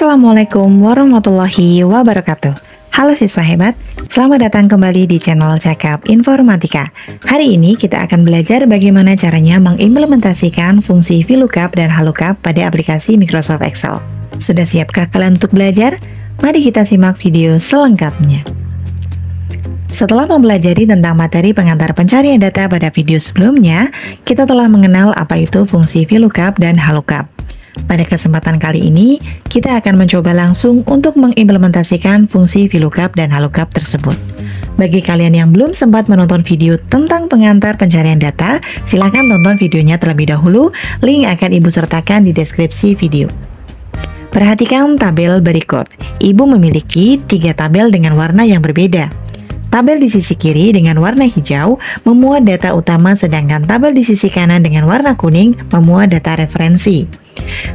Assalamualaikum warahmatullahi wabarakatuh. Halo siswa hebat, selamat datang kembali di channel Cakap Informatika. Hari ini kita akan belajar bagaimana caranya mengimplementasikan fungsi VLOOKUP dan HLOOKUP pada aplikasi Microsoft Excel. Sudah siapkah kalian untuk belajar? Mari kita simak video selengkapnya. Setelah mempelajari tentang materi pengantar pencarian data pada video sebelumnya, kita telah mengenal apa itu fungsi VLOOKUP dan HLOOKUP. Pada kesempatan kali ini, kita akan mencoba langsung untuk mengimplementasikan fungsi VLOOKUP dan HLOOKUP tersebut. Bagi kalian yang belum sempat menonton video tentang pengantar pencarian data, silakan tonton videonya terlebih dahulu, link akan Ibu sertakan di deskripsi video. Perhatikan tabel berikut. Ibu memiliki 3 tabel dengan warna yang berbeda. Tabel di sisi kiri dengan warna hijau memuat data utama, sedangkan tabel di sisi kanan dengan warna kuning memuat data referensi.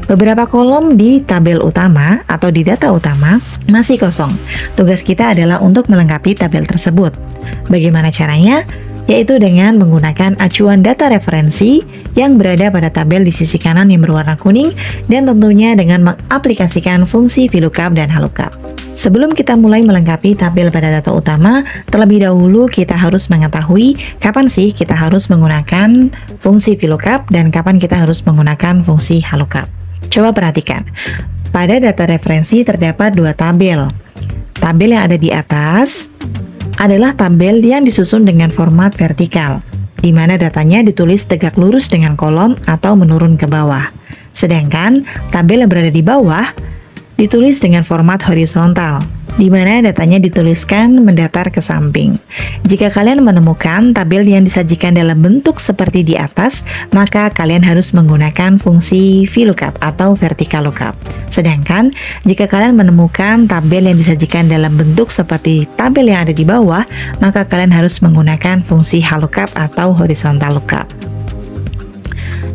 Beberapa kolom di tabel utama atau di data utama masih kosong. Tugas kita adalah untuk melengkapi tabel tersebut. Bagaimana caranya? Yaitu dengan menggunakan acuan data referensi yang berada pada tabel di sisi kanan yang berwarna kuning, dan tentunya dengan mengaplikasikan fungsi VLOOKUP dan HLOOKUP. Sebelum kita mulai melengkapi tabel pada data utama, terlebih dahulu kita harus mengetahui kapan sih kita harus menggunakan fungsi VLOOKUP dan kapan kita harus menggunakan fungsi HLOOKUP. Coba perhatikan, pada data referensi terdapat 2 tabel. Tabel yang ada di atas adalah tabel yang disusun dengan format vertikal, di mana datanya ditulis tegak lurus dengan kolom atau menurun ke bawah. Sedangkan tabel yang berada di bawah ditulis dengan format horizontal, di mana datanya dituliskan mendatar ke samping. Jika kalian menemukan tabel yang disajikan dalam bentuk seperti di atas, maka kalian harus menggunakan fungsi VLOOKUP atau vertical lookup. Sedangkan jika kalian menemukan tabel yang disajikan dalam bentuk seperti tabel yang ada di bawah, maka kalian harus menggunakan fungsi HLOOKUP atau horizontal lookup.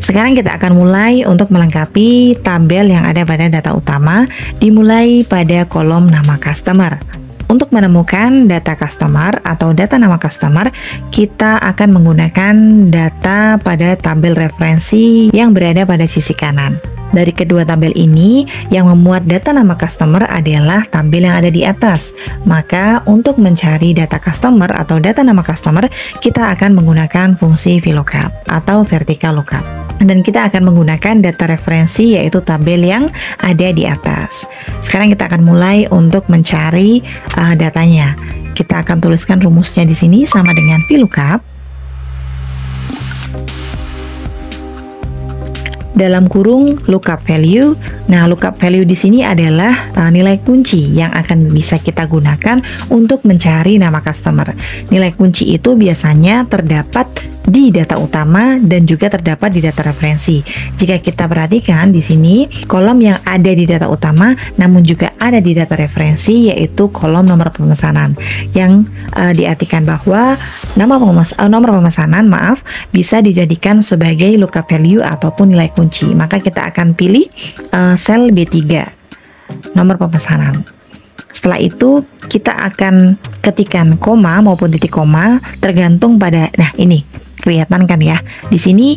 Sekarang kita akan mulai untuk melengkapi tabel yang ada pada data utama, dimulai pada kolom nama customer. Untuk menemukan data customer atau data nama customer, kita akan menggunakan data pada tabel referensi yang berada pada sisi kanan. Dari kedua tabel ini, yang memuat data nama customer adalah tabel yang ada di atas. Maka untuk mencari data customer atau data nama customer, kita akan menggunakan fungsi VLOOKUP atau vertical lookup. Dan kita akan menggunakan data referensi, yaitu tabel yang ada di atas. Sekarang kita akan mulai untuk mencari datanya. Kita akan tuliskan rumusnya di sini sama dengan VLOOKUP dalam kurung lookup value. Nah, lookup value di sini adalah nilai kunci yang akan bisa kita gunakan untuk mencari nama customer. Nilai kunci itu biasanya terdapat di data utama dan juga terdapat di data referensi. Jika kita perhatikan di sini, kolom yang ada di data utama namun juga ada di data referensi, yaitu kolom nomor pemesanan, yang diartikan bahwa nomor pemesanan bisa dijadikan sebagai lookup value ataupun nilai kunci. Maka kita akan pilih sel B3, nomor pemesanan. Setelah itu kita akan ketikkan koma maupun titik koma tergantung pada, nah ini kelihatan kan ya, di sini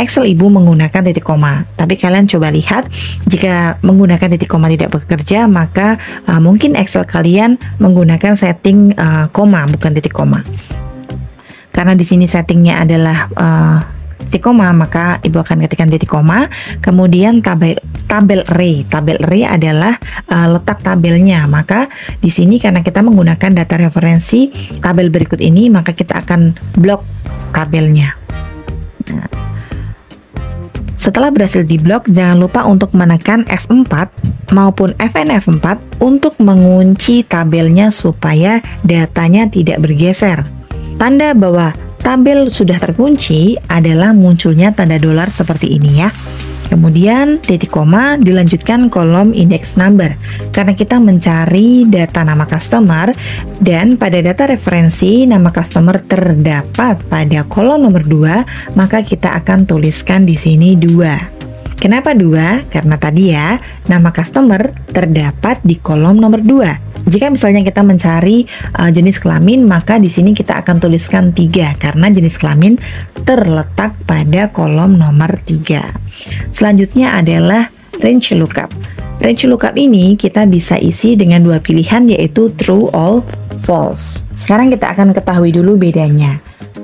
Excel Ibu menggunakan titik koma, tapi kalian coba lihat, jika menggunakan titik koma tidak bekerja, maka mungkin Excel kalian menggunakan setting koma bukan titik koma. Karena di sini settingnya adalah titik koma, maka Ibu akan ketikkan titik koma, kemudian tabel array adalah letak tabelnya. Maka di sini karena kita menggunakan data referensi tabel berikut ini, maka kita akan blok tabelnya. Nah, setelah berhasil diblok, jangan lupa untuk menekan F4 maupun F4 untuk mengunci tabelnya supaya datanya tidak bergeser. Tanda bahwa tabel sudah terkunci adalah munculnya tanda dolar seperti ini ya. Kemudian titik koma dilanjutkan kolom index number, karena kita mencari data nama customer dan pada data referensi nama customer terdapat pada kolom nomor 2, maka kita akan tuliskan di sini 2. Kenapa 2? Karena tadi ya, nama customer terdapat di kolom nomor 2. Jika misalnya kita mencari jenis kelamin, maka di sini kita akan tuliskan 3 karena jenis kelamin terletak pada kolom nomor 3. Selanjutnya adalah range lookup. range lookup ini kita bisa isi dengan dua pilihan, yaitu true or false. Sekarang kita akan ketahui dulu bedanya.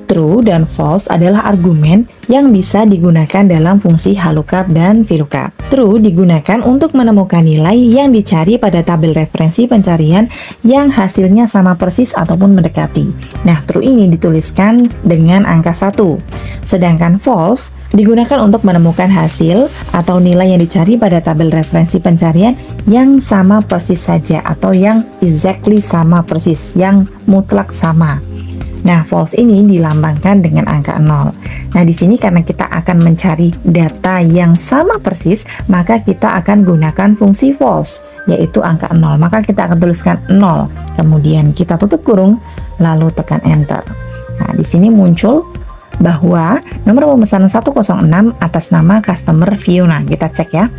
True dan false adalah argumen yang bisa digunakan dalam fungsi HLOOKUP dan VLOOKUP. True digunakan untuk menemukan nilai yang dicari pada tabel referensi pencarian yang hasilnya sama persis ataupun mendekati. Nah, true ini dituliskan dengan angka 1. Sedangkan false digunakan untuk menemukan hasil atau nilai yang dicari pada tabel referensi pencarian yang sama persis saja atau yang exactly sama persis, yang mutlak sama. Nah, false ini dilambangkan dengan angka 0. Nah, di sini karena kita akan mencari data yang sama persis, maka kita akan gunakan fungsi false, yaitu angka 0. Maka kita akan tuliskan 0. Kemudian kita tutup kurung, lalu tekan enter. Nah, di sini muncul bahwa nomor pemesanan 106 atas nama customer Fiona. Kita cek ya.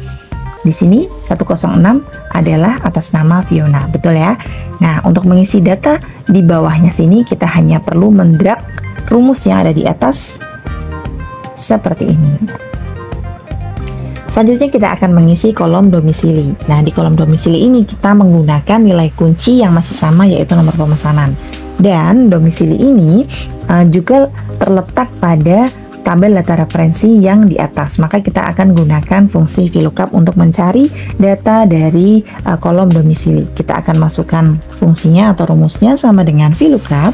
Di sini 106 adalah atas nama Fiona, betul ya? Nah, untuk mengisi data di bawahnya sini kita hanya perlu mendrag rumus yang ada di atas seperti ini. Selanjutnya kita akan mengisi kolom domisili. Nah, di kolom domisili ini kita menggunakan nilai kunci yang masih sama, yaitu nomor pemesanan. Dan domisili ini juga terletak pada tabel data referensi yang di atas, maka kita akan gunakan fungsi VLOOKUP untuk mencari data dari kolom domisili. Kita akan masukkan fungsinya atau rumusnya sama dengan VLOOKUP.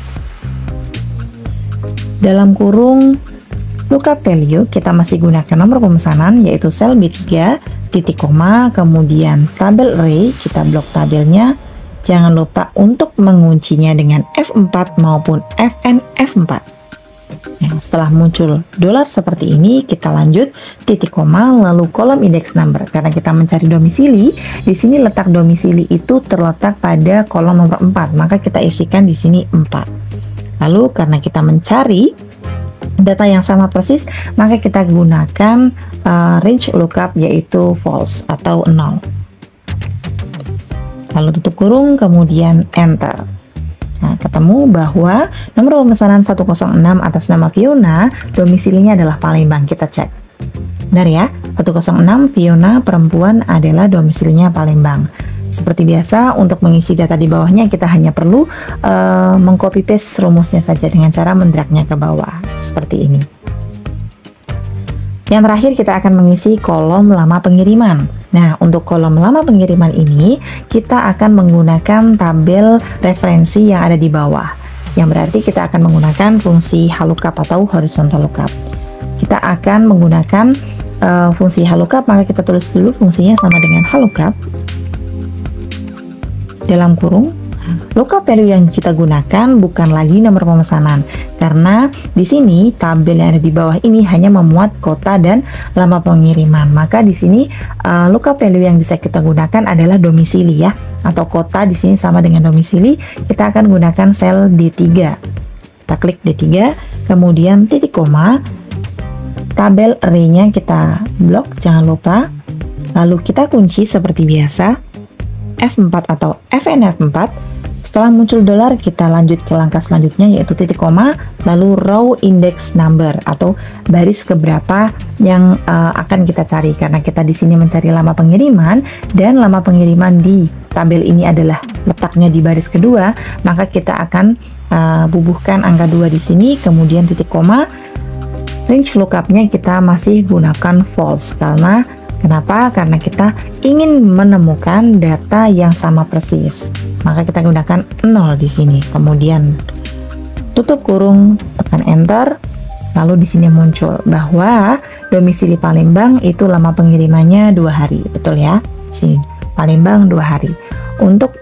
Dalam kurung lookup value, kita masih gunakan nomor pemesanan, yaitu sel B3, titik koma, kemudian tabel array, kita blok tabelnya. Jangan lupa untuk menguncinya dengan F4 maupun FN F4. Nah, setelah muncul dolar seperti ini, kita lanjut titik koma lalu kolom index number. Karena kita mencari domisili, di sini letak domisili itu terletak pada kolom nomor 4, maka kita isikan di sini 4. Lalu karena kita mencari data yang sama persis, maka kita gunakan range lookup, yaitu false atau 0. Lalu tutup kurung, kemudian enter. Nah, ketemu bahwa nomor pemesanan 106 atas nama Fiona, domisilinya adalah Palembang. Kita cek. Benar ya, 106 Fiona perempuan adalah domisilinya Palembang. Seperti biasa, untuk mengisi data di bawahnya kita hanya perlu mengcopy paste rumusnya saja dengan cara mendragnya ke bawah. Seperti ini. Yang terakhir kita akan mengisi kolom lama pengiriman. Nah, untuk kolom lama pengiriman ini kita akan menggunakan tabel referensi yang ada di bawah. Yang berarti kita akan menggunakan fungsi HLOOKUP atau horizontal lookup. Kita akan menggunakan fungsi HLOOKUP, maka kita tulis dulu fungsinya sama dengan HLOOKUP. Dalam kurung, lookup value yang kita gunakan bukan lagi nomor pemesanan, karena di sini tabel yang ada di bawah ini hanya memuat kota dan lama pengiriman. Maka di sini lookup value yang bisa kita gunakan adalah domisili ya, atau kota di sini sama dengan domisili. Kita akan gunakan sel D3. Kita klik D3, kemudian titik koma, tabel array-nya kita blok, jangan lupa. Lalu kita kunci seperti biasa, F4 atau FNF4. Setelah muncul dolar, kita lanjut ke langkah selanjutnya, yaitu titik koma, lalu row index number atau baris keberapa yang akan kita cari. Karena kita di sini mencari lama pengiriman dan lama pengiriman di tabel ini adalah letaknya di baris kedua, maka kita akan bubuhkan angka 2 di sini, kemudian titik koma. Range lookupnya kita masih gunakan false karena kenapa? Karena kita ingin menemukan data yang sama persis. Maka kita gunakan 0 di sini. Kemudian tutup kurung, tekan enter. Lalu di sini muncul bahwa domisili Palembang itu lama pengirimannya 2 hari. Betul ya? Sini, Palembang 2 hari. Untuk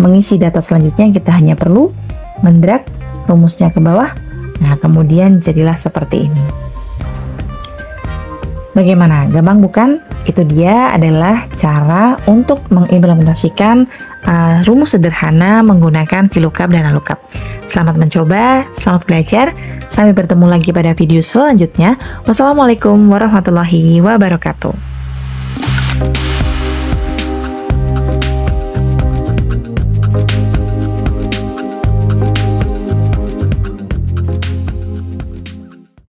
mengisi data selanjutnya kita hanya perlu mendrag rumusnya ke bawah. Nah, kemudian jadilah seperti ini. Bagaimana? Gampang bukan? Itu dia adalah cara untuk mengimplementasikan rumus sederhana menggunakan VLOOKUP dan HLOOKUP. Selamat mencoba, selamat belajar. Sampai bertemu lagi pada video selanjutnya. Wassalamualaikum warahmatullahi wabarakatuh.